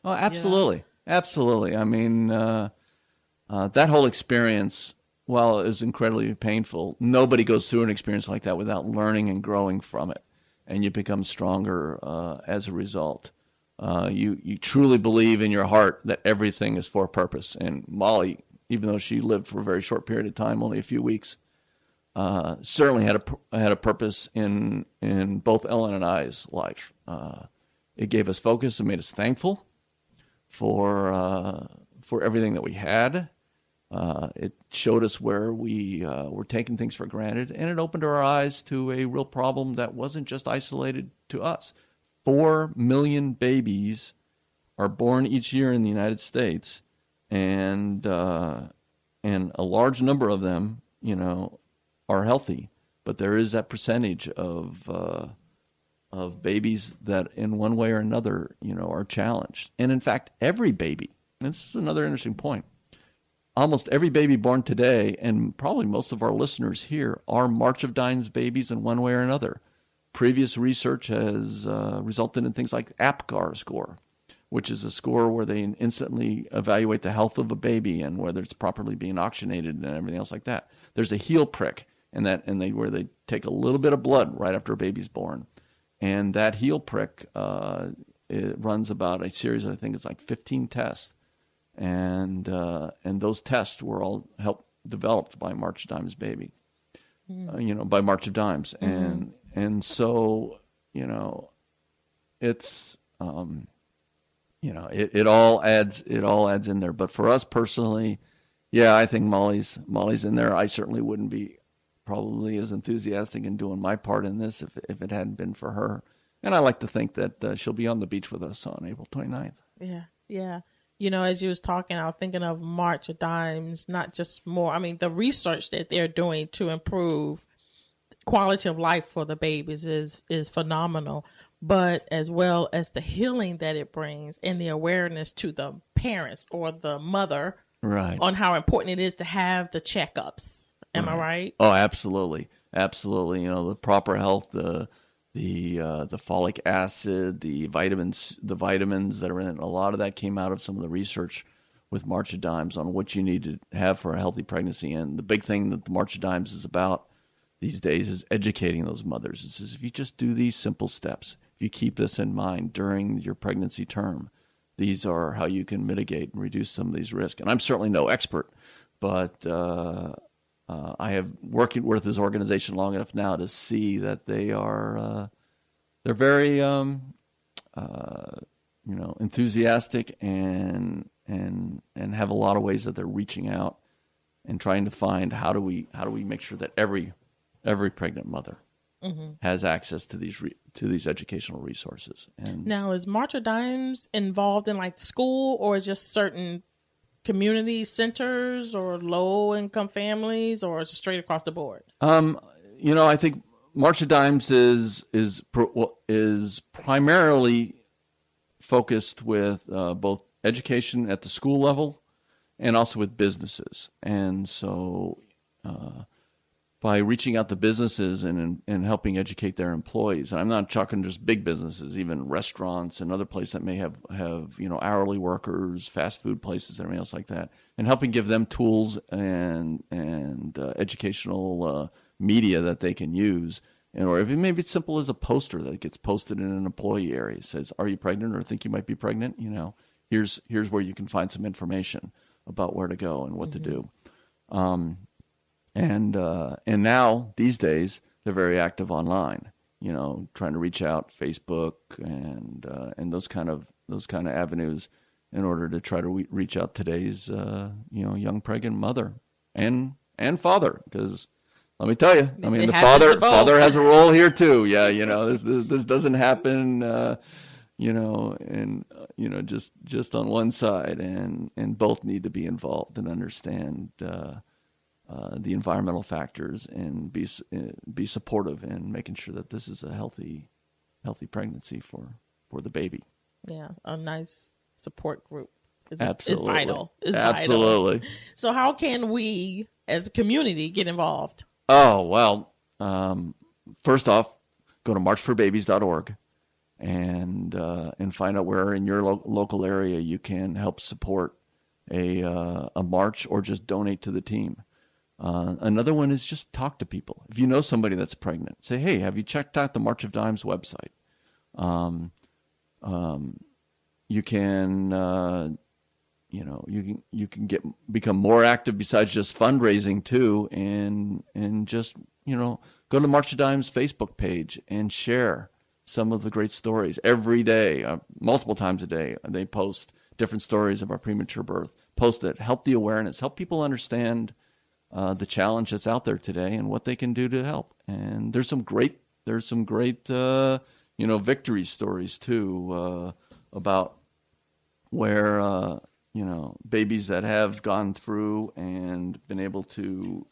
Oh, absolutely. Absolutely. I mean, that whole experience, while it was incredibly painful, nobody goes through an experience like that without learning and growing from it. And you become stronger as a result. You truly believe in your heart that everything is for a purpose. And Molly, even though she lived for a very short period of time, only a few weeks, certainly had a purpose in both Ellen and I's life. It gave us focus and made us thankful for everything that we had. It showed us where we were taking things for granted, and it opened our eyes to a real problem that wasn't just isolated to us. 4 million babies are born each year in the United States, and a large number of them, are healthy. But there is that percentage of babies that, in one way or another, are challenged. And in fact, every baby. And this is another interesting point. Almost every baby born today, and probably most of our listeners here, are March of Dimes babies in one way or another. Previous research has resulted in things like APGAR score, which is a score where they instantly evaluate the health of a baby and whether it's properly being oxygenated and everything else like that. There's a heel prick, where they take a little bit of blood right after a baby's born, and that heel prick it runs about a series of, I think it's like 15 tests. And those tests were all developed by March of Dimes baby, by March of Dimes, and so it's it all adds in there. But for us personally, yeah, I think Molly's in there. I certainly wouldn't be probably as enthusiastic in doing my part in this if it hadn't been for her. And I like to think that she'll be on the beach with us on April 29th. Yeah. As you was talking, I was thinking of March of Dimes, not just more. I mean, the research that they're doing to improve quality of life for the babies is phenomenal, but as well as the healing that it brings and the awareness to the parents or the mother on how important it is to have the checkups. Am I right? Oh, absolutely. Absolutely. The proper health, the folic acid, the vitamins that are in it. A lot of that came out of some of the research with March of Dimes on what you need to have for a healthy pregnancy. And the big thing that the March of Dimes is about these days is educating those mothers. It says if you just do these simple steps, if you keep this in mind during your pregnancy term, these are how you can mitigate and reduce some of these risks. And I'm certainly no expert, but I have worked with this organization long enough now to see that they are they're very enthusiastic and have a lot of ways that they're reaching out and trying to find how do we make sure that every pregnant mother has access to these educational resources. And now, is March of Dimes involved in like school or just certain community centers or low income families, or is it straight across the board? I think March of Dimes is primarily focused with both education at the school level and also with businesses. And so by reaching out to businesses and helping educate their employees, and I'm not talking just big businesses, even restaurants and other places that may have hourly workers, fast food places, everything else like that, and helping give them tools and educational media that they can use. Or if maybe it's simple as a poster that gets posted in an employee area. It says, "Are you pregnant or think you might be pregnant? Here's where you can find some information about where to go and what to do." And now these days they're very active online. Trying to reach out Facebook and those kind of avenues in order to try to reach out today's young pregnant mother and father, because let me tell you, I mean, the father has a role here too. Yeah, this doesn't happen, just on one side, and both need to be involved and understand the environmental factors and be supportive in making sure that this is a healthy pregnancy for the baby. Yeah, a nice support group is vital. Absolutely. So how can we as a community get involved? Oh, well, first off, go to marchforbabies.org and find out where in your local area you can help support a march or just donate to the team. Another one is just talk to people. If you know somebody that's pregnant, say, hey, have you checked out the March of Dimes website? You can, you can become more active besides just fundraising too, and just, go to the March of Dimes Facebook page and share some of the great stories every day, multiple times a day. They post different stories of our premature birth. Post it, help the awareness, help people understand the challenge that's out there today and what they can do to help. And there's some great victory stories too, about where babies that have gone through and been able to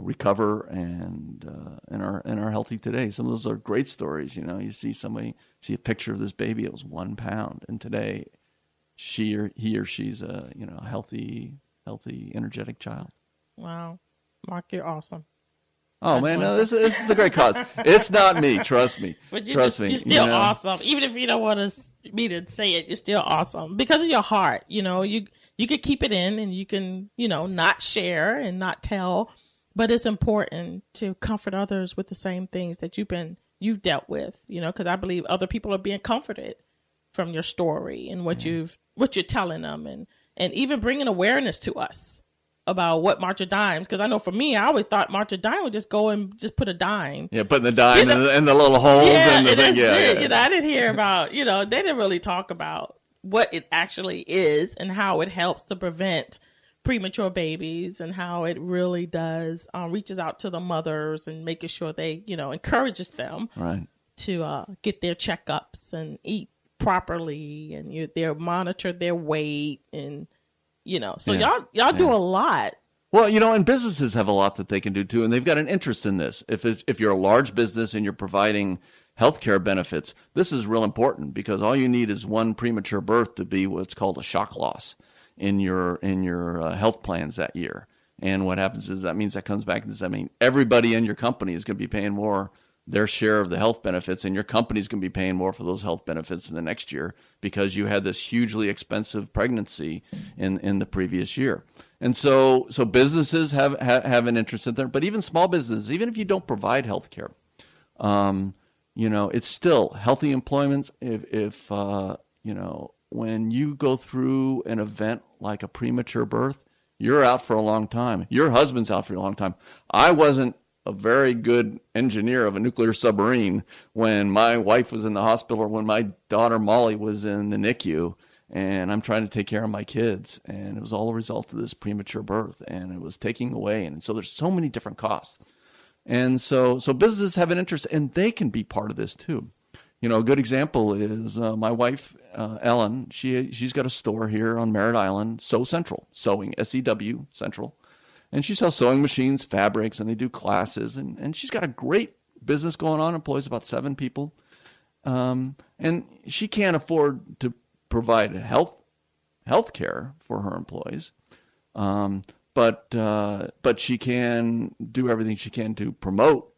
recover and are healthy today. Some of those are great stories. You see a picture of this baby, it was 1 pound, and today he or she's a healthy, energetic child. Wow, Mark, you're awesome. Oh man, no, this is a great cause. It's not me, trust me. But you're still awesome. Even if you don't want me to say it, you're still awesome because of your heart. You could keep it in, and you can not share and not tell. But it's important to comfort others with the same things that you've dealt with. Because I believe other people are being comforted from your story and what you're telling them, and even bringing awareness to us about what March of Dimes. Because I know for me, I always thought March of Dimes would just go and just put a dime. Yeah, putting the dime in the little holes and the thing. Yeah. I didn't hear about, they didn't really talk about what it actually is and how it helps to prevent premature babies, and how it really does reaches out to the mothers and making sure they, encourages them to get their checkups and eat properly, and they're monitor their weight, and so y'all do a lot. Well, and businesses have a lot that they can do too, and they've got an interest in this. If you're a large business and you're providing healthcare benefits, this is real important, because all you need is one premature birth to be what's called a shock loss in your health plans that year. And what happens is that means that comes back and says, everybody in your company is going to be paying more their share of the health benefits, and your company's going to be paying more for those health benefits in the next year because you had this hugely expensive pregnancy in the previous year. And so businesses have an interest in there, but even small businesses, even if you don't provide health care, it's still healthy employment. If when you go through an event like a premature birth, you're out for a long time. Your husband's out for a long time. I wasn't a very good engineer of a nuclear submarine when my wife was in the hospital, or when my daughter Molly was in the NICU, and I'm trying to take care of my kids. And it was all a result of this premature birth, and it was taking away. And so there's so many different costs. And so businesses have an interest, and they can be part of this too. A good example is my wife, Ellen. She's got a store here on Merritt Island, Sew Central, sewing, SEW Central. And she sells sewing machines, fabrics, and they do classes. And she's got a great business going on, employs about 7 people. And she can't afford to provide health care for her employees. But she can do everything she can to promote,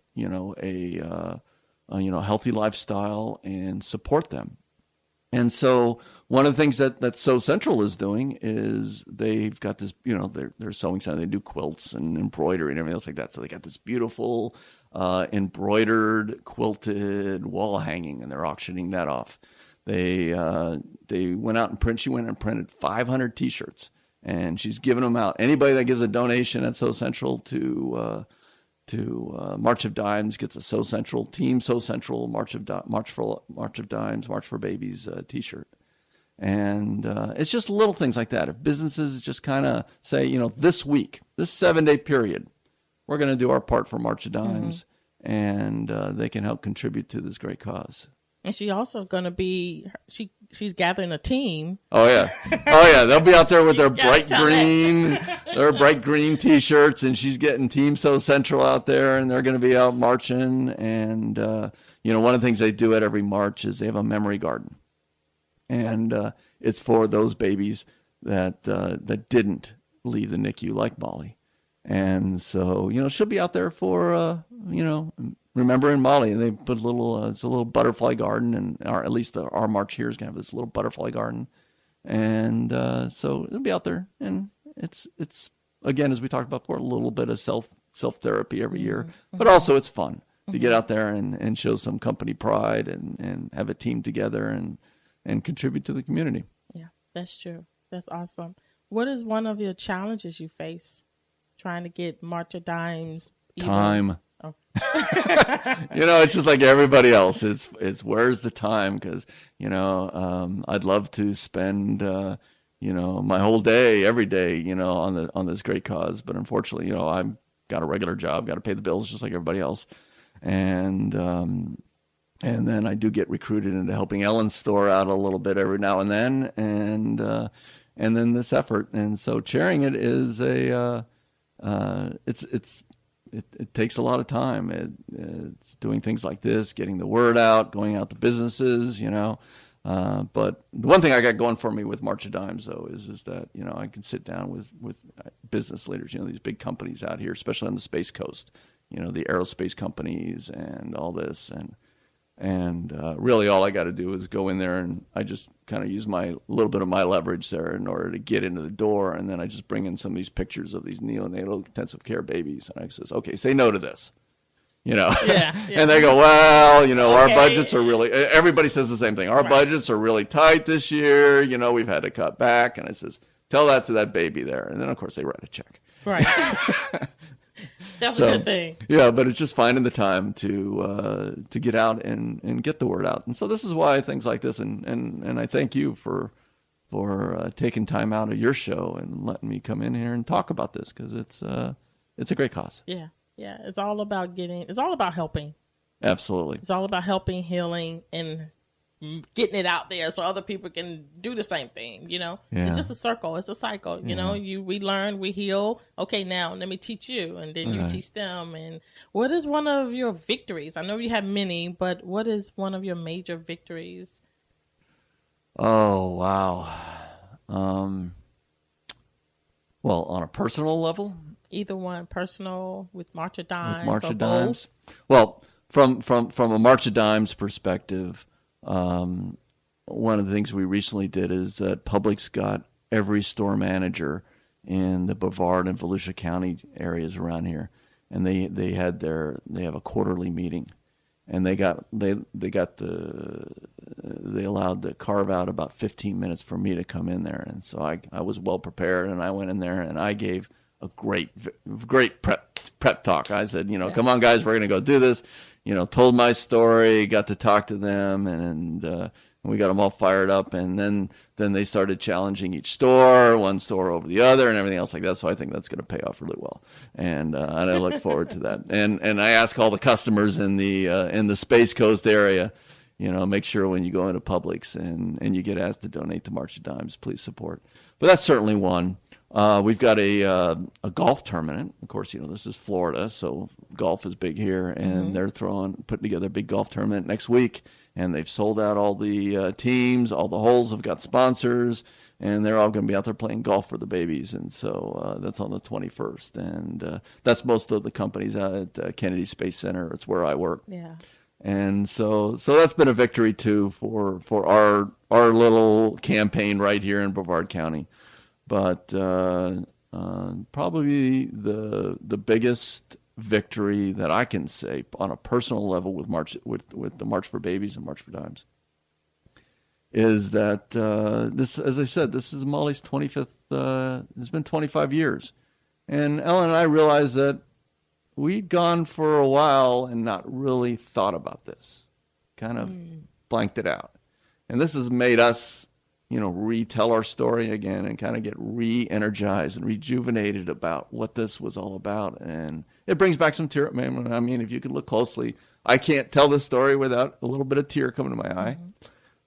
a healthy lifestyle and support them. And so one of the things that Sew Central is doing is they've got this, their sewing center. They do quilts and embroidery and everything else like that. So they got this beautiful embroidered, quilted wall hanging, and they're auctioning that off. They went out and she went and printed 500 T-shirts, and she's giving them out. Anybody that gives a donation at Sew Central to March of Dimes gets a Sew Central Team Sew Central March of Dimes, March for Babies T-shirt. And it's just little things like that. If businesses just kind of say, this week, this 7-day period, we're going to do our part for March of Dimes, and they can help contribute to this great cause. And she also going to be, she's gathering a team. Oh yeah. They'll be out there with their bright green T-shirts, and she's getting Team Sew Central out there, and they're going to be out marching. And, one of the things they do at every march is they have a memory garden. And it's for those babies that didn't leave the NICU like Molly. And so, she'll be out there for, remembering Molly. They put it's a little butterfly garden, and at least our march here is going to have this little butterfly garden. And so it'll be out there. And it's again, as we talked about before, a little bit of self-therapy every year. But also it's fun to get out there and show some company pride and have a team together and contribute to the community. Yeah, that's true. That's awesome. What is one of your challenges you face trying to get March of Dimes? Time. Oh. It's just like everybody else. It's where's the time? Because, I'd love to spend, my whole day, every day, on this great cause. But unfortunately, I've got a regular job, got to pay the bills just like everybody else. And then I do get recruited into helping Ellen's store out a little bit every now and then. And then this effort. And so chairing it is it takes a lot of time. It's doing things like this, getting the word out, going out to businesses, But the one thing I got going for me with March of Dimes, though, is that, I can sit down with business leaders, these big companies out here, especially on the Space Coast, the aerospace companies and all this. And really all I got to do is go in there, and I just kind of use a little bit of my leverage there in order to get into the door. And then I just bring in some of these pictures of these neonatal intensive care babies. And I says, okay, say no to this, Yeah. And they go, well, our budgets are really, everybody says the same thing. Our budgets are really tight this year. We've had to cut back. And I says, tell that to that baby there. And then, of course, they write a check. Right. That's a good thing. Yeah, but it's just finding the time to get out and get the word out. And so this is why things like this, and I thank you for taking time out of your show and letting me come in here and talk about this, because it's a great cause. Yeah. It's all about helping. Absolutely. It's all about helping, healing, and getting it out there so other people can do the same thing. Yeah. It's just a circle. It's a cycle. We learn, we heal. Okay, now let me teach you, and then you teach them. And what is one of your victories? I know you have many, but what is one of your major victories? Oh, wow. Well, on a personal level, either one, personal, with March of Dimes, with March or of Dimes. Both? Well, from a March of Dimes perspective, one of the things we recently did is that Publix got every store manager in the Brevard and Volusia County areas around here, and they have a quarterly meeting, and they allowed to carve out about 15 minutes for me to come in there, and so I was well prepared, and I went in there and I gave a great prep talk. I said, come on guys, we're gonna go do this. Told my story, got to talk to them, and we got them all fired up. And then they started challenging each store, one store over the other, and everything else like that. So I think that's going to pay off really well, and I look forward to that. And I ask all the customers in the Space Coast area, make sure when you go into Publix and you get asked to donate to March of Dimes, please support. But that's certainly one. We've got a golf tournament. Of course, this is Florida, so golf is big here, and they're putting together a big golf tournament next week, and they've sold out all the teams. All the holes have got sponsors, and they're all going to be out there playing golf for the babies. And so that's on the 21st, and that's most of the companies out at Kennedy Space Center. It's where I work. Yeah. And so that's been a victory too for our little campaign right here in Brevard County. But probably the biggest victory that I can say on a personal level with the March for Babies and March for Dimes is that this, as I said, this is Molly's 25th. It's been 25 years, and Ellen and I realized that we'd gone for a while and not really thought about this, kind of blanked it out, and this has made us retell our story again and kind of get re-energized and rejuvenated about what this was all about. And it brings back some tear. I mean, if you can look closely, I can't tell this story without a little bit of tear coming to my eye.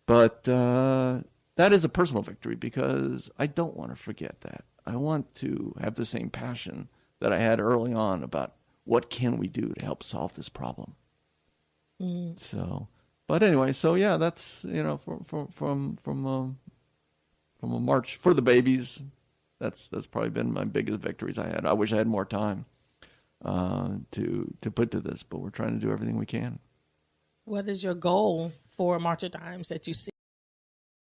But that is a personal victory because I don't want to forget that. I want to have the same passion that I had early on about what can we do to help solve this problem. So, but anyway, so yeah, that's from a March for the Babies That's probably been my biggest victories I had. I wish I had more time to put to this, but we're trying to do everything we can. What is your goal for March of Dimes that you see?